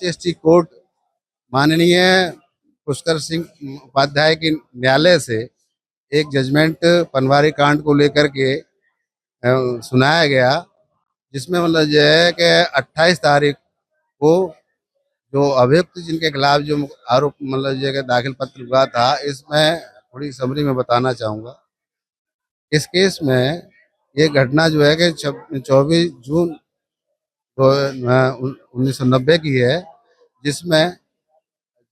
SC court माननीय पुष्कर सिंह उपाध्याय के न्यायालय से एक जजमेंट पनवारी कांड को लेकर के सुनाया गया, जिसमें मतलब जो है कि 28 तारीख को जो अभियुक्त जिनके खिलाफ जो आरोप मतलब जो है कि दाखिल पत्र हुआ था, इसमें थोड़ी समरी में बताना चाहूँगा। इस केस में ये घटना जो है कि 24 जून 1990 की है, जिसमें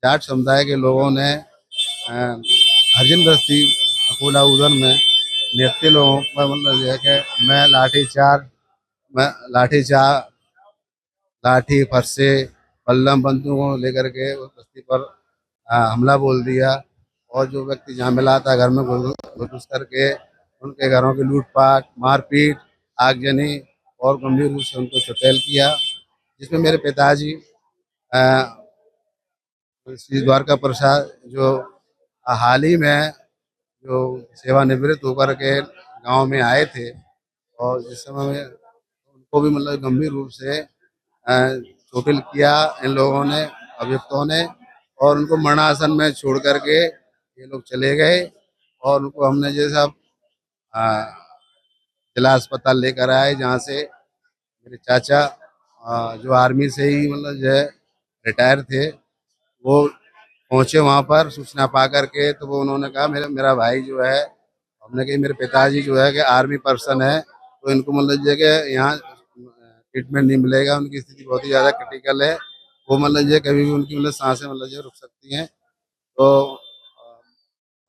जाट समुदाय के लोगों ने हरिजन बस्ती अकोला उधर में निहत्थे लोगों पर मतलब जो है कि मैं लाठी फरसे बल्लम बंदूकों को लेकर के उस बस्ती पर हमला बोल दिया। और जो व्यक्ति जहाँ मिला था घर में घुस करके उनके घरों की लूटपाट, मारपीट, आगजनी और गंभीर रूप से उनको चुटैल किया, जिसमें मेरे पिताजी श्री द्वारका प्रसाद जो हाल ही में जो सेवानिवृत्त होकर के गांव में आए थे, और जिस समय में उनको भी मतलब गंभीर रूप से चोटिल किया इन लोगों ने, अभियुक्तों ने, और उनको मरणासन में छोड़ करके ये लोग चले गए। और उनको हमने जैसा जिला अस्पताल लेकर आए, जहाँ से मेरे चाचा जो आर्मी से ही मतलब जो है रिटायर थे, वो पहुंचे वहाँ पर सूचना पा करके। तो वो उन्होंने कहा मेरा भाई जो है, हमने कही मेरे पिताजी जो है कि आर्मी पर्सन है, तो इनको मतलब जो है कि यहाँ ट्रीटमेंट नहीं मिलेगा, उनकी स्थिति बहुत ही ज़्यादा क्रिटिकल है, वो मतलब जो कभी भी उनकी मतलब सांसें मतलब जो रुक सकती हैं। तो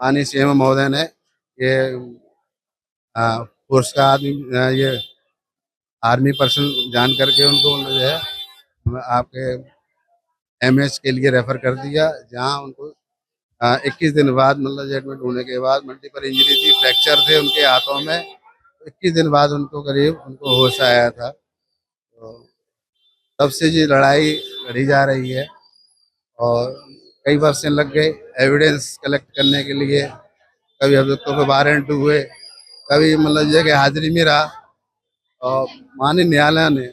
माननीय सीएम महोदय ने ये फोर्स का आदमी ये आर्मी पर्सन जान करके उनको मतलब जो है आपके एमएच के लिए रेफर कर दिया, जहाँ उनको 21 दिन बाद मतलब एडमिट होने के बाद मल्टीपल इंजरी थी, फ्रैक्चर थे उनके हाथों में, 21 दिन बाद उनको करीब उनको होश आया था। तो तब से ये लड़ाई लड़ी जा रही है, और कई वर्ष लग गए एविडेंस कलेक्ट करने के लिए। कभी अभियुक्तों पे वारंट हुए, कभी मतलब ये कि हाजिरी में रहा। और माननीय न्यायालय ने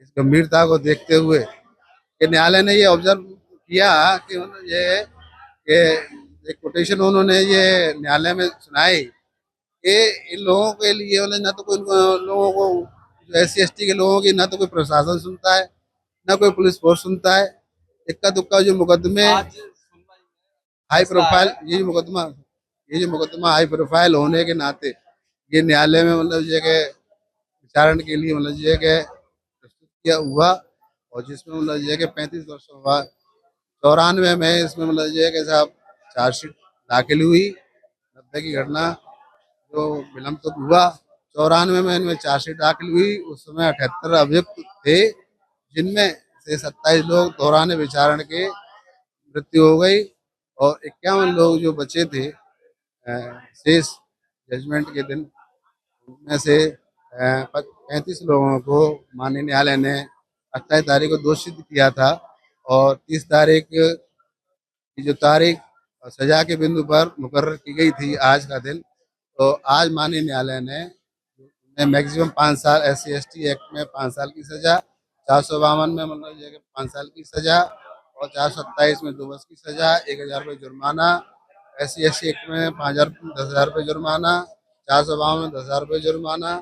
इस गंभीरता को देखते हुए कि न्यायालय ने ये ऑब्जर्व किया कि मतलब ये कि एक कोटेशन उन्होंने ये न्यायालय में सुनाई कि इन लोगों के लिए मतलब ना तो कोई लोगों को, SC ST के लोगों की ना तो कोई प्रशासन सुनता है, ना कोई पुलिस फोर्स सुनता है। इक्का दुक्का जो मुकदमे हाई प्रोफाइल, ये जो मुकदमा हाई प्रोफाइल होने के नाते ये न्यायालय में मतलब ये कि विचारण के लिए मतलब ये कि प्रस्तुत किया हुआ, और जिसमें मतलब ये कि 35 वर्षों बाद 94 में इसमें मतलब ये कि साहब चार्जशीट दाखिल हुई। 90 की घटना जो विलम्ब तो हुआ, 94 में इनमें चार्जशीट दाखिल हुई। उस समय 78 अभियुक्त थे, जिनमें से 27 लोग दौरान विचारण के मृत्यु हो गई, और 51 लोग जो बचे थे शेष जजमेंट के दिन, उनमें से 35 लोगों को माननीय न्यायालय ने 28 तारीख को दोषी किया था। और 30 तारीख की जो तारीख सजा के बिंदु पर मुकर्रर की गई थी आज का दिन, तो आज माननीय न्यायालय ने मैक्सिमम 5 साल SC ST एक्ट में 5 साल की सजा, 452 में मतलब ये 5 साल की सजा, और 427 में 2 वर्ष की सजा, 1000 रुपये जुर्माना, SC ST एक्ट में 10,000 रुपये जुर्माना, 452 में 10,000 रुपये जुर्माना,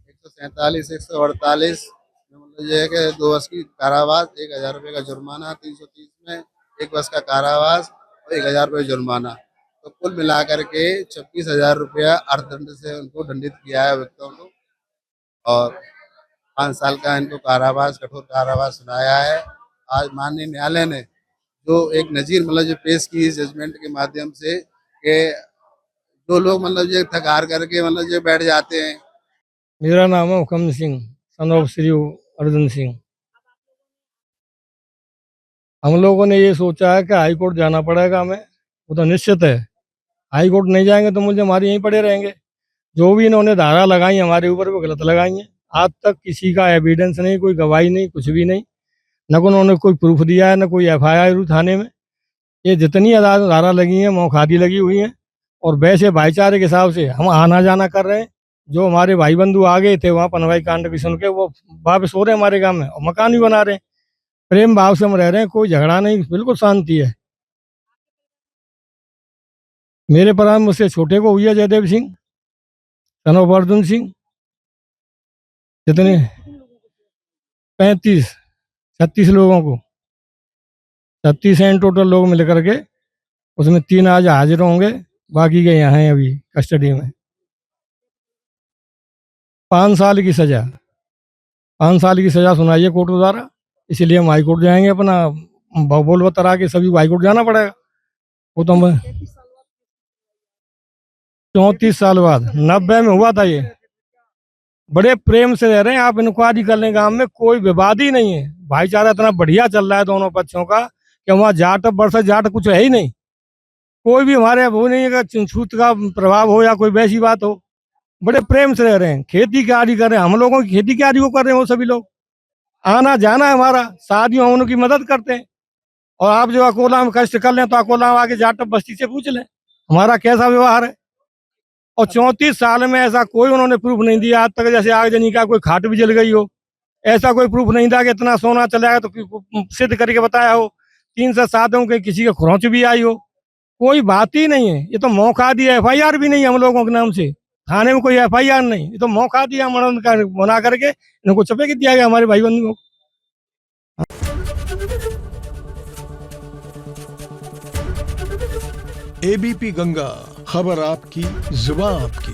147 148 में मतलब ये है कि 2 वर्ष की कारावास, 1,000 रुपये का जुर्माना, 330 में 1 वर्ष का कारावास और 1,000 रुपये जुर्माना। तो कुल मिलाकर के 26,000 रुपया अर्थदंड से उनको दंडित किया है व्यक्तियों को, और 5 साल का इनको कारावास, कठोर कारावास सुनाया है। आज माननीय न्यायालय ने जो एक नज़ीर मतलब जो पेश की इस जजमेंट के माध्यम से कि जो लोग मतलब ये थक हार करके मतलब जो बैठ जाते हैं। मेरा नाम है हुकम सिंह, सन ऑफ श्री अर्जुन सिंह। हम लोगों ने ये सोचा है कि हाई कोर्ट जाना पड़ेगा हमें, वो तो निश्चित है। हाई कोर्ट नहीं जाएंगे तो मुझे हमारे यहीं पड़े रहेंगे। जो भी इन्होंने धारा लगाई हमारे ऊपर वो गलत लगाई हैं। आज तक किसी का एविडेंस नहीं, कोई गवाही नहीं, कुछ भी नहीं, न को उन्होंने कोई प्रूफ दिया है, न कोई FIR हुई थाने में। ये जितनी धारा लगी हैं मौखादी लगी हुई हैं, और वैसे भाईचारे के हिसाब से हम आना जाना कर रहे हैं। जो हमारे भाई बंधु आ गए थे वहाँ पनवाई कांड की सुन के, वो वापस हो रहे हैं हमारे गाँव में और मकान भी बना रहे हैं। प्रेम भाव से हम रह रहे हैं, कोई झगड़ा नहीं, बिल्कुल शांति है। मेरे परिवार में मुझसे छोटे को हुई है जयदेव सिंह, सन ऑफ अर्जुन सिंह। कितने? 36 लोगों को, 36 हैं टोटल लोग मिल करके। उसमें 3 आज हाजिर होंगे, बाकी के यहाँ हैं अभी कस्टडी में। 5 साल की सजा, 5 साल की सजा सुनाई है कोर्ट द्वारा, इसलिए हम हाई कोर्ट जाएंगे। अपना बोल बतरा के सभी को हाई कोर्ट जाना पड़ेगा। वो तो हम 34 साल बाद 90 में हुआ था ये। बड़े प्रेम से रह रहे हैं, आप इंक्वायरी कर लें, गांव में कोई विवाद ही नहीं है। भाईचारा इतना बढ़िया चल रहा है दोनों पक्षों का कि वहाँ जाट वर्सेस जाट कुछ है ही नहीं। कोई भी हमारे वो नहीं है कि छूत का प्रभाव हो या कोई वैसी बात हो। बड़े प्रेम से रह रहे हैं, खेती क्यारी कर रहे हैं, हम लोगों की खेती क्यारी वो कर रहे हैं। वो सभी लोग आना जाना है हमारा, शादियों में उनकी मदद करते हैं। और आप जो अकोला में कष्ट कर लें तो अकोला में आके जाट बस्ती से पूछ लें हमारा कैसा व्यवहार है। और 34 साल में ऐसा कोई उन्होंने प्रूफ नहीं दिया आज तक, जैसे आगजनी का कोई खाट भी जल गई हो, ऐसा कोई प्रूफ नहीं था कि इतना सोना चला गया तो सिद्ध करके बताया हो। 3 से 7 के किसी के खुरौच भी आई हो, कोई बात ही नहीं है। ये तो मौका दिया, FIR भी नहीं हम लोगों के नाम से, थाने में कोई FIR नहीं, ये तो मौका दिया मना करके इनको चपे के दिया गया हमारे भाई बंधुओं को। ABP गंगा, खबर आपकी, जुबान आपकी।